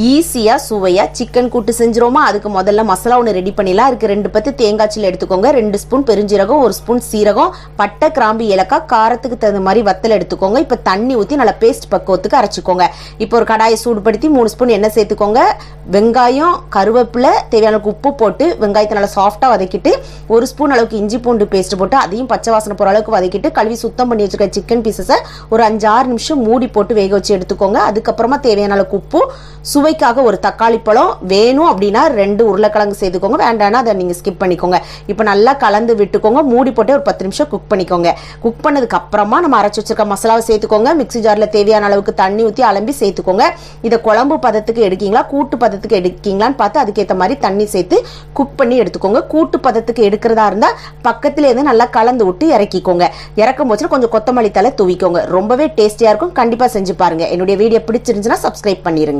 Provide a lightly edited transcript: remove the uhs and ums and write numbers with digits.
ஈஸியாக சுவையாக சிக்கன் கூட்டு செஞ்சிரோமா. அதுக்கு முதல்ல மசாலா ஒன்று ரெடி பண்ணிடலாம். அதுக்கு 2 பத்து தேங்காய் சில்லு எடுத்துக்கோங்க, 2 ஸ்பூன் பெருஞ்சீரகம், 1 ஸ்பூன் சீரகம், பட்டை, கிராம்பு, ஏலக்காய், காரத்துக்கு தகுந்த மாதிரி வத்தல் எடுத்துக்கோங்க. இப்போ தண்ணி ஊற்றி நல்லா பேஸ்ட் பக்குவத்துக்கு அரைச்சிக்கோங்க. இப்போ ஒரு கடாயை சூடுபடுத்தி 3 ஸ்பூன் எண்ணெய் சேர்த்துக்கோங்க. வெங்காயம், கருவேப்பிலை, தேவையான உப்பு போட்டு வெங்காயத்தை நல்லா சாஃப்டாக வதக்கிட்டு 1 ஸ்பூன் அளவுக்கு இஞ்சி பூண்டு பேஸ்ட் போட்டு அதையும் பச்சை வாசனை போகிற அளவுக்கு வதக்கிட்டு கழுவி சுத்தம் பண்ணி வச்சுருக்க சிக்கன் பீசஸை ஒரு 5-6 நிமிஷம் மூடி போட்டு வேக வச்சு எடுத்துக்கோங்க. அதுக்கப்புறமா தேவையான அளவுக்கு உப்பு, சுவைக்காக ஒரு தக்காளி பழம், வேணும் அப்படின்னா 2 உருளைக்கிழங்கு சேர்த்துக்கோங்க, வேண்டாம்னா அதை நீங்கள் ஸ்கிப் பண்ணிக்கோங்க. இப்போ நல்லா கலந்து விட்டுக்கோங்க. மூடி போட்டு ஒரு 10 நிமிஷம் குக் பண்ணிக்கோங்க. குக் பண்ணதுக்கு அப்புறமா நம்ம அரைச்சி வச்சிருக்க மசாலாவை சேர்த்துக்கோங்க. மிக்ஸி ஜாரில் தேவையான அளவுக்கு தண்ணி ஊற்றி அலம்பி சேர்த்துக்கோங்க. இதை குழம்பு பதத்துக்கு எடுக்கீங்களா கூட்டு பதத்துக்கு எடுக்கீங்களான்னு பார்த்து அதுக்கேற்ற மாதிரி தண்ணி சேர்த்து குக் பண்ணி எடுத்துக்கோங்க. கூட்டு பதத்துக்கு எடுக்கிறதா இருந்தால் பக்கத்துல இருந்து நல்லா கலந்து விட்டு இறக்கிக்கோங்க. இறக்கும் போது கொஞ்சம் கொத்தமல்லி தலை தூவிக்கோங்க. ரொம்பவே டேஸ்டியாக இருக்கும். கண்டிப்பாக செஞ்சு பாருங்க. என்னுடைய வீடியோ பிடிச்சிருந்துச்சுன்னா சப்ஸ்கிரைப் பண்ணிருங்க.